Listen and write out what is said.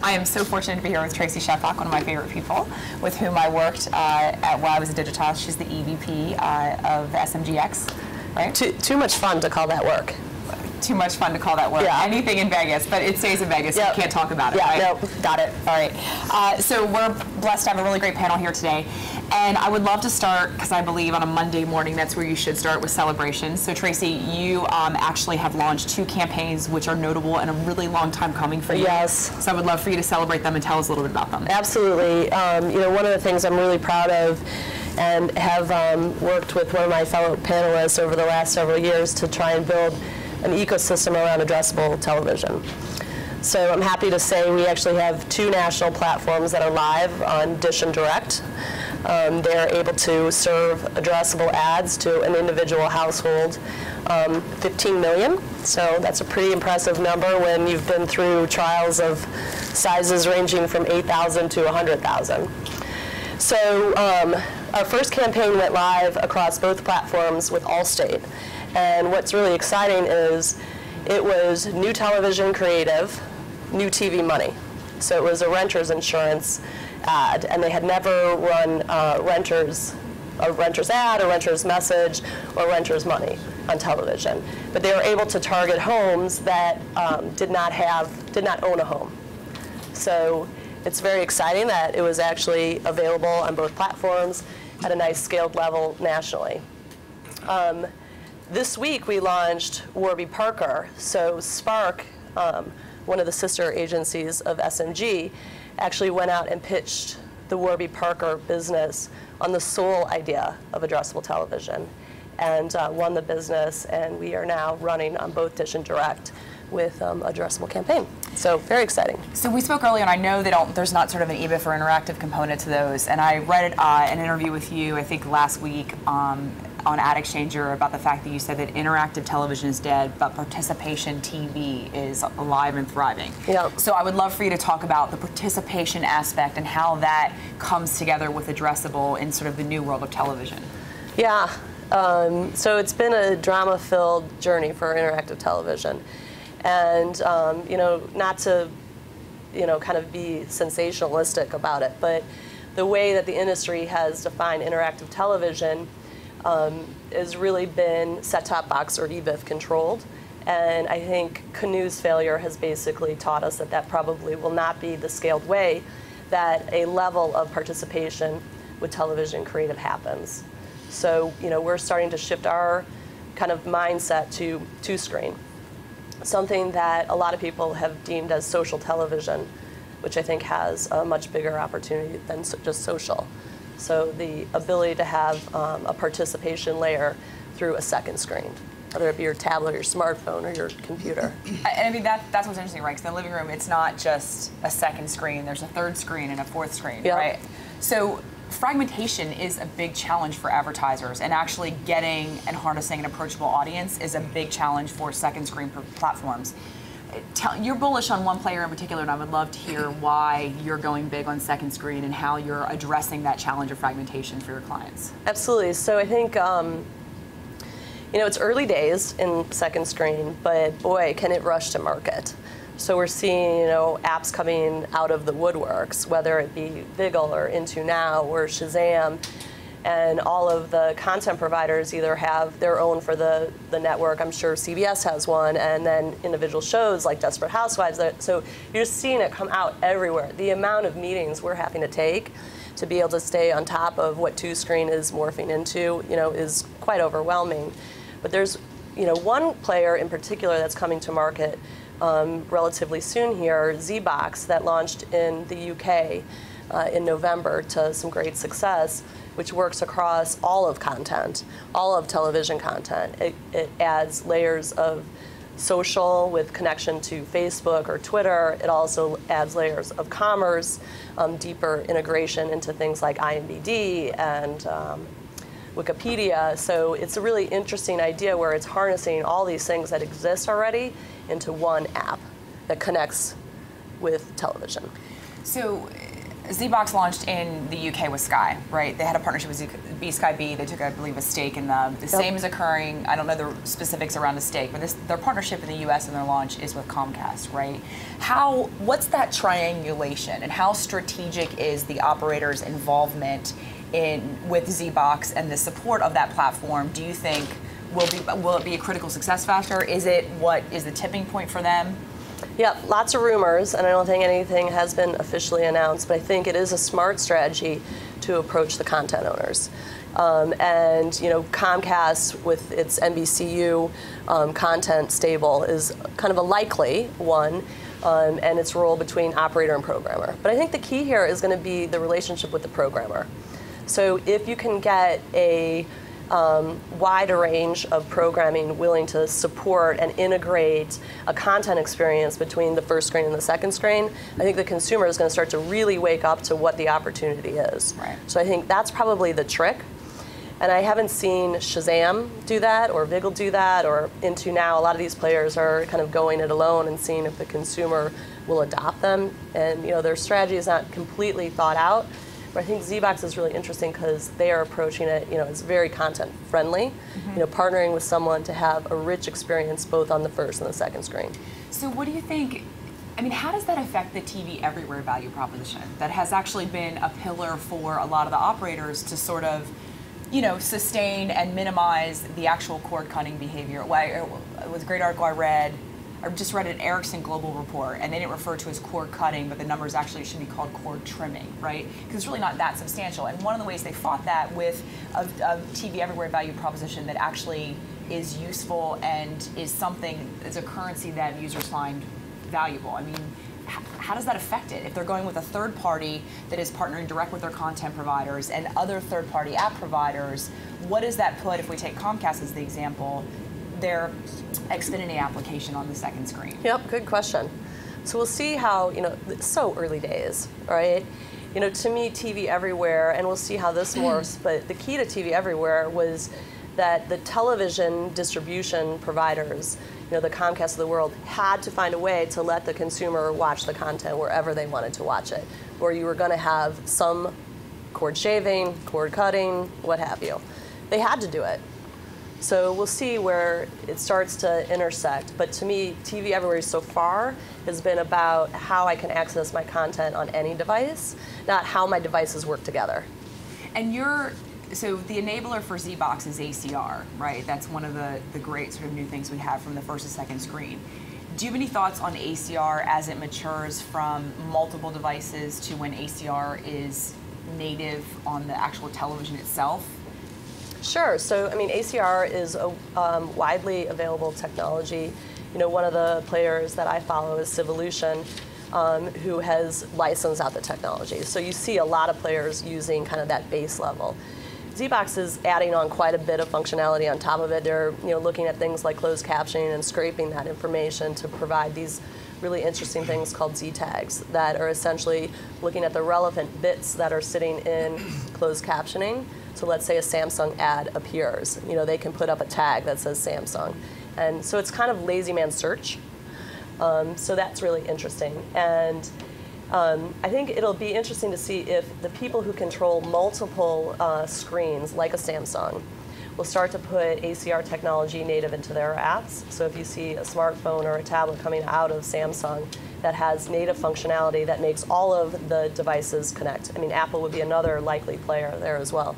I am so fortunate to be here with Tracey Scheppach, one of my favorite people, with whom I worked while I was at Digitas. She's the EVP of SMGX, right? Too much fun to call that work. Too much fun to call that work. Yeah. Anything in Vegas, but it stays in Vegas, so you can't talk about it, yeah, right? Nope, got it. All right. So we're blessed to have a really great panel here today. And I would love to start, because I believe on a Monday morning, that's where you should start, with celebrations. So Tracey, you actually have launched 2 campaigns which are notable and a really long time coming for you. Yes. So I would love for you to celebrate them and tell us a little bit about them. Absolutely. You know, one of the things I'm really proud of and have worked with one of my fellow panelists over the last several years to try and build an ecosystem around addressable television. So I'm happy to say we actually have 2 national platforms that are live on Dish and Direct. They're able to serve addressable ads to an individual household, 15 million. So that's a pretty impressive number when you've been through trials of sizes ranging from 8,000 to 100,000. So our first campaign went live across both platforms with Allstate. And what's really exciting is it was new television creative, new TV money. So it was a renter's insurance ad, and they had never run a renter's ad, or renter's message, or renter's money on television. But they were able to target homes that did not own a home. So it's very exciting that it was actually available on both platforms at a nice scaled level nationally. This week we launched Warby Parker. So Spark, one of the sister agencies of SMG, actually went out and pitched the Warby Parker business on the sole idea of addressable television, and won the business, and we are now running on both Dish and Direct with addressable campaign. So very exciting. So we spoke earlier, and I know that there's not sort of an EBIF or interactive component to those, and I read an interview with you, I think last week, on Ad Exchanger, about the fact that you said that interactive television is dead, but participation TV is alive and thriving. Yeah. So I would love for you to talk about the participation aspect and how that comes together with addressable in sort of the new world of television. Yeah. So it's been a drama-filled journey for interactive television. And, you know, not to, you know, kind of be sensationalistic about it, but the way that the industry has defined interactive television has really been set-top box or EBIF controlled. And I think Canoe's failure has basically taught us that that probably will not be the scaled way that a level of participation with television creative happens. So, you know, we're starting to shift our kind of mindset to two-screen, something that a lot of people have deemed as social television, which I think has a much bigger opportunity than just social. So the ability to have a participation layer through a second screen, whether it be your tablet, or your smartphone, or your computer. I mean, that's what's interesting, right? Because in the living room, it's not just a second screen. There's a third screen and a fourth screen, right? So fragmentation is a big challenge for advertisers, and actually getting and harnessing an approachable audience is a big challenge for second screen platforms. You're bullish on one player in particular, and I would love to hear why you're going big on second screen and how you're addressing that challenge of fragmentation for your clients. Absolutely. So I think, you know, it's early days in second screen, but boy, can it rush to market. So we're seeing, you know, apps coming out of the woodworks, whether it be Vigil or Into Now or Shazam, and all of the content providers either have their own for the network. I'm sure CBS has one, and then individual shows like Desperate Housewives. So you're just seeing it come out everywhere. The amount of meetings we're having to take to be able to stay on top of what two-screen is morphing into, you know, is quite overwhelming. But there's, you know, one player in particular that's coming to market relatively soon here, ZBox, that launched in the UK in November to some great success, which works across all of content, all of television content. It adds layers of social with connection to Facebook or Twitter. It also adds layers of commerce, deeper integration into things like IMDb and Wikipedia. So it's a really interesting idea where it's harnessing all these things that exist already into one app that connects with television. So ZBox launched in the UK with Sky, right? They had a partnership with Sky B. They took, I believe, a stake in them. The same is occurring, I don't know the specifics around the stake, but their partnership in the US and their launch is with Comcast, right? What's that triangulation, and how strategic is the operator's involvement with ZBox and the support of that platform? Do you think will it be a critical success factor? Is it what is the tipping point for them? Yeah, lots of rumors, and I don't think anything has been officially announced, but I think it is a smart strategy to approach the content owners. And you know, Comcast with its NBCU content stable is kind of a likely one, and its role between operator and programmer. But I think the key here is going to be the relationship with the programmer. So if you can get a wider range of programming willing to support and integrate a content experience between the first screen and the second screen, I think the consumer is going to start to really wake up to what the opportunity is. Right. So I think that's probably the trick. And I haven't seen Shazam do that or Vigil do that, or Into Now. A lot of these players are kind of going it alone and seeing if the consumer will adopt them. And you know, their strategy is not completely thought out. But I think ZBox is really interesting because they are approaching it, you know, it's very content friendly, you know, partnering with someone to have a rich experience both on the first and the second screen. So what do you think, I mean, how does that affect the TV everywhere value proposition that has actually been a pillar for a lot of the operators to sort of, you know, sustain and minimize the actual cord cutting behavior? It was a great article I just read an Ericsson global report, and they didn't refer to as cord cutting, but the numbers actually should be called cord trimming, right? Because it's really not that substantial. And one of the ways they fought that with a TV everywhere value proposition that actually is useful and is a currency that users find valuable. I mean, how does that affect it? If they're going with a third party that is partnering direct with their content providers and other third party app providers, what does that put, if we take Comcast as the example, their Xfinity application on the second screen? Yep, good question. So we'll see how, you know, it's so early days, right? You know, to me, TV everywhere, and we'll see how this morphs, but the key to TV everywhere was that the television distribution providers, you know, the Comcast of the world, had to find a way to let the consumer watch the content wherever they wanted to watch it, or you were going to have some cord shaving, cord cutting, what have you. They had to do it. So we'll see where it starts to intersect. But to me, TV everywhere so far has been about how I can access my content on any device, not how my devices work together. And so the enabler for ZBox is ACR, right? That's one of the great sort of new things we have from the first and second screen. Do you have any thoughts on ACR as it matures from multiple devices to when ACR is native on the actual television itself? Sure. So, I mean, ACR is a widely available technology. You know, one of the players that I follow is Civolution, who has licensed out the technology. So you see a lot of players using kind of that base level. ZBox is adding on quite a bit of functionality on top of it. They're, you know, looking at things like closed captioning and scraping that information to provide these really interesting things called Z tags that are essentially looking at the relevant bits that are sitting in closed captioning. So let's say a Samsung ad appears. You know, they can put up a tag that says Samsung. And so it's kind of lazy man search. So that's really interesting. And I think it'll be interesting to see if the people who control multiple screens, like a Samsung, will start to put ACR technology native into their apps. So if you see a smartphone or a tablet coming out of Samsung that has native functionality that makes all of the devices connect. I mean, Apple would be another likely player there as well.